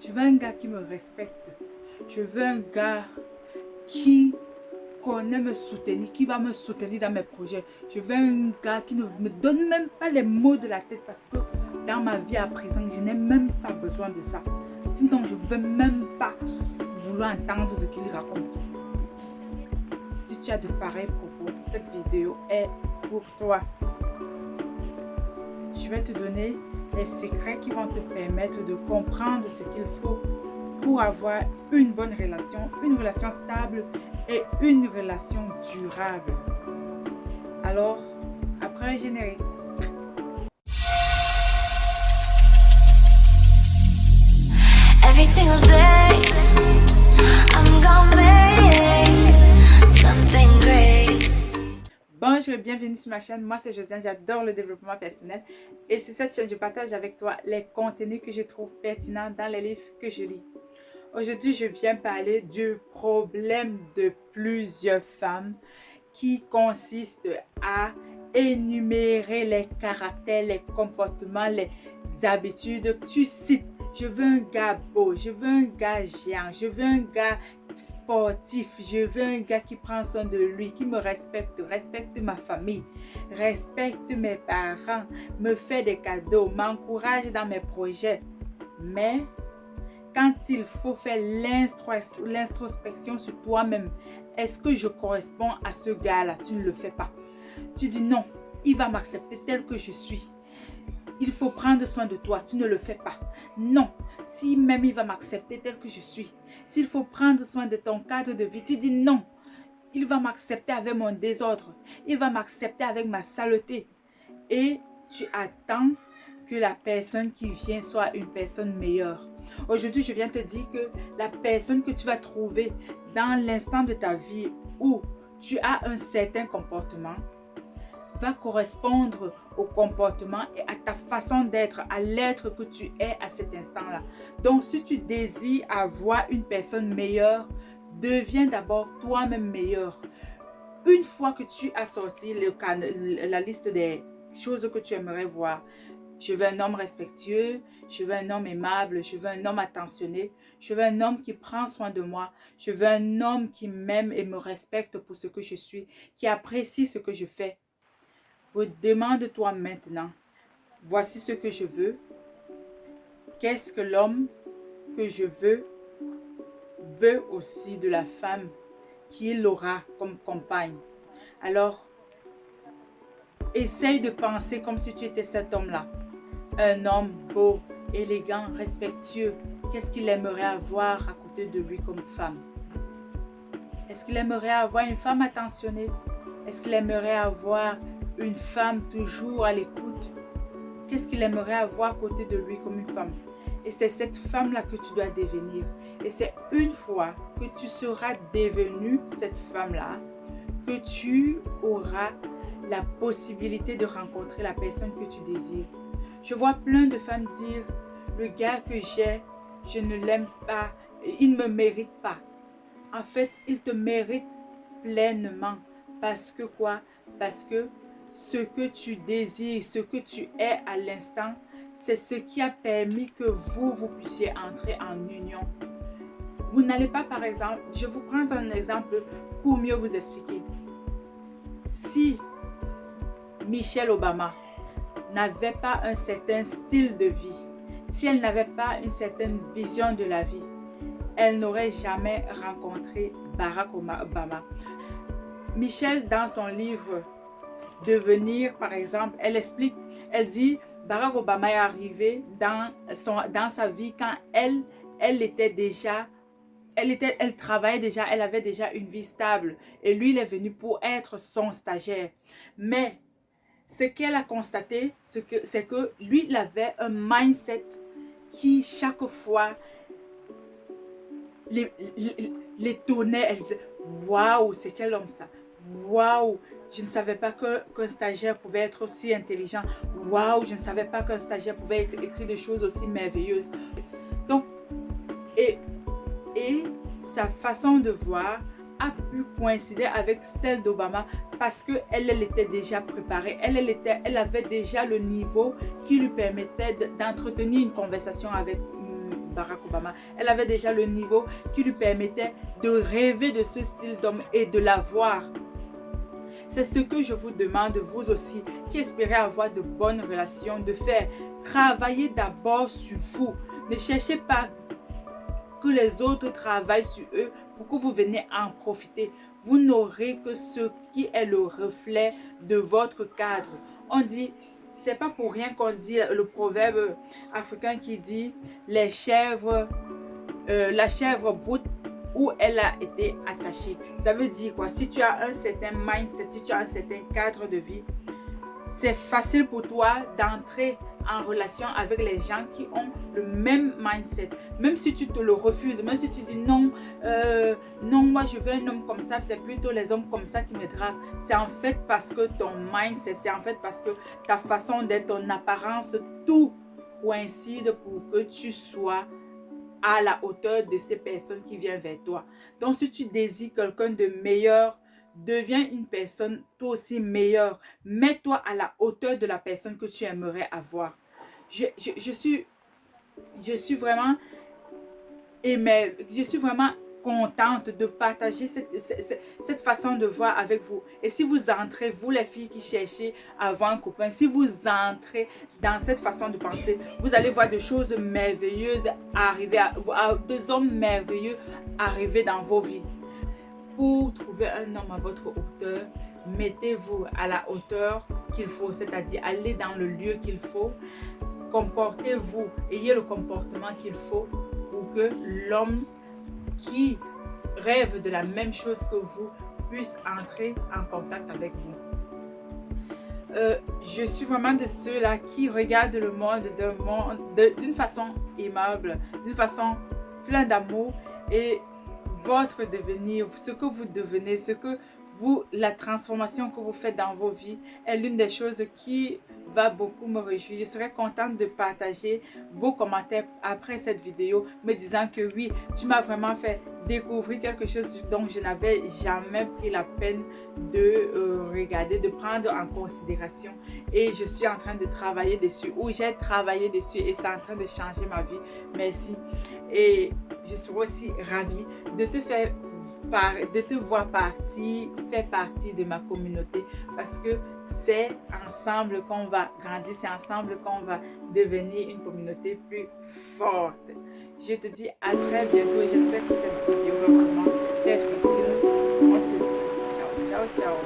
Je veux un gars qui me respecte. Je veux un gars qui connaît me soutenir, qui va me soutenir dans mes projets. Je veux un gars qui ne me donne même pas les mots de la tête parce que dans ma vie à présent, je n'ai même pas besoin de ça. Sinon, je ne veux même pas vouloir entendre ce qu'il raconte. Si tu as de pareils propos, cette vidéo est pour toi. Je vais te donner les secrets qui vont te permettre de comprendre ce qu'il faut pour avoir une bonne relation stable et une relation durable. Alors, après le générique. Every single day, I'm gonna make something great. Bonjour et bienvenue sur ma chaîne. Moi c'est Josiane, j'adore le développement personnel et sur cette chaîne je partage avec toi les contenus que je trouve pertinents dans les livres que je lis. Aujourd'hui je viens parler du problème de plusieurs femmes qui consiste à énumérer les caractères, les comportements, les habitudes. Tu cites, je veux un gars beau, je veux un gars géant, je veux un gars sportif, je veux un gars qui prend soin de lui, qui me respecte, respecte ma famille, respecte mes parents, me fait des cadeaux, m'encourage dans mes projets. Mais quand il faut faire l'introspection sur toi-même, est-ce que je corresponds à ce gars-là? Tu ne le fais pas. Tu dis non, il va m'accepter tel que je suis. Il faut prendre soin de toi, tu ne le fais pas. Non, si même il va m'accepter tel que je suis. S'il faut prendre soin de ton cadre de vie, tu dis non. Il va m'accepter avec mon désordre. Il va m'accepter avec ma saleté. Et tu attends que la personne qui vient soit une personne meilleure. Aujourd'hui, je viens te dire que la personne que tu vas trouver dans l'instant de ta vie où tu as un certain comportement va correspondre au comportement et à ta façon d'être, à l'être que tu es à cet instant-là. Donc, si tu désires avoir une personne meilleure, deviens d'abord toi-même meilleur. Une fois que tu as sorti la liste des choses que tu aimerais voir, je veux un homme respectueux, je veux un homme aimable, je veux un homme attentionné, je veux un homme qui prend soin de moi, je veux un homme qui m'aime et me respecte pour ce que je suis, qui apprécie ce que je fais. Demande-toi maintenant, voici ce que je veux. Qu'est-ce que l'homme que je veut aussi de la femme qu'il aura comme compagne? Alors, essaye de penser comme si tu étais cet homme-là. Un homme beau, élégant, respectueux. Qu'est-ce qu'il aimerait avoir à côté de lui comme femme? Est-ce qu'il aimerait avoir une femme attentionnée? Est-ce qu'il aimerait avoir une femme toujours à l'écoute? Qu'est-ce qu'il aimerait avoir à côté de lui comme une femme? Et c'est cette femme-là que tu dois devenir. Et c'est une fois que tu seras devenue cette femme-là que tu auras la possibilité de rencontrer la personne que tu désires. Je vois plein de femmes dire, le gars que j'ai, je ne l'aime pas, il ne me mérite pas. En fait, il te mérite pleinement. Parce que quoi? Parce que ce que tu désires, ce que tu es à l'instant, c'est ce qui a permis que vous puissiez entrer en union. Vous n'allez pas, par exemple, je vous prends un exemple pour mieux vous expliquer. Si Michelle Obama n'avait pas un certain style de vie, si elle n'avait pas une certaine vision de la vie, elle n'aurait jamais rencontré Barack Obama. Michelle, dans son livre Devenir, par exemple, elle explique, elle dit, Barack Obama est arrivé dans sa vie quand elle travaillait déjà, elle avait déjà une vie stable. Et lui, il est venu pour être son stagiaire. Mais ce qu'elle a constaté, c'est que lui, il avait un mindset qui, chaque fois, l'étonnait. Elle disait, waouh, c'est quel homme ça? Waouh, je ne savais pas qu'un stagiaire pouvait être aussi intelligent. Waouh, je ne savais pas qu'un stagiaire pouvait écrire des choses aussi merveilleuses. Donc, et sa façon de voir a pu coïncider avec celle d'Obama parce qu'elle était déjà préparée. Elle avait déjà le niveau qui lui permettait d'entretenir une conversation avec Barack Obama. Elle avait déjà le niveau qui lui permettait de rêver de ce style d'homme et de l'avoir. C'est ce que je vous demande, vous aussi, qui espérez avoir de bonnes relations, de faire. Travaillez d'abord sur vous. Ne cherchez pas que les autres travaillent sur eux pour que vous veniez en profiter. Vous n'aurez que ce qui est le reflet de votre cadre. On dit, c'est pas pour rien qu'on dit le proverbe africain qui dit les chèvres, la chèvre broute où elle a été attachée. Ça veut dire quoi? Si tu as un certain mindset, si tu as un certain cadre de vie, c'est facile pour toi d'entrer en relation avec les gens qui ont le même mindset. Même si tu te le refuses, même si tu dis non, non, moi je veux un homme comme ça, c'est plutôt les hommes comme ça qui me draguent. C'est en fait parce que ton mindset, c'est en fait parce que ta façon d'être, ton apparence, tout coïncide pour que tu sois à la hauteur de ces personnes qui viennent vers toi. Donc si tu désires quelqu'un de meilleur, deviens une personne toi aussi meilleure. Mets-toi à la hauteur de la personne que tu aimerais avoir. Je suis vraiment contente de partager cette façon de voir avec vous. Et si vous entrez, vous les filles qui cherchez à avoir un copain, si vous entrez dans cette façon de penser, vous allez voir des choses merveilleuses arriver, des hommes merveilleux arriver dans vos vies. Pour trouver un homme à votre hauteur, mettez-vous à la hauteur qu'il faut, c'est-à-dire allez dans le lieu qu'il faut, comportez-vous, ayez le comportement qu'il faut pour que l'homme qui rêve de la même chose que vous puisse entrer en contact avec vous. Je suis vraiment de ceux-là qui regardent le monde d'une façon aimable, d'une façon pleine d'amour, et votre devenir, ce que vous devenez, la transformation que vous faites dans vos vies est l'une des choses qui va beaucoup me réjouir. Je serais contente de partager vos commentaires après cette vidéo, me disant que oui, tu m'as vraiment fait découvrir quelque chose dont je n'avais jamais pris la peine de regarder, de prendre en considération, et je suis en train de travailler dessus, ou j'ai travaillé dessus et c'est en train de changer ma vie. Merci. Et je serai aussi ravie de te voir faire partie de ma communauté, parce que c'est ensemble qu'on va grandir, c'est ensemble qu'on va devenir une communauté plus forte. Je te dis à très bientôt et j'espère que cette vidéo va vraiment t'être utile. On se dit ciao, ciao, ciao.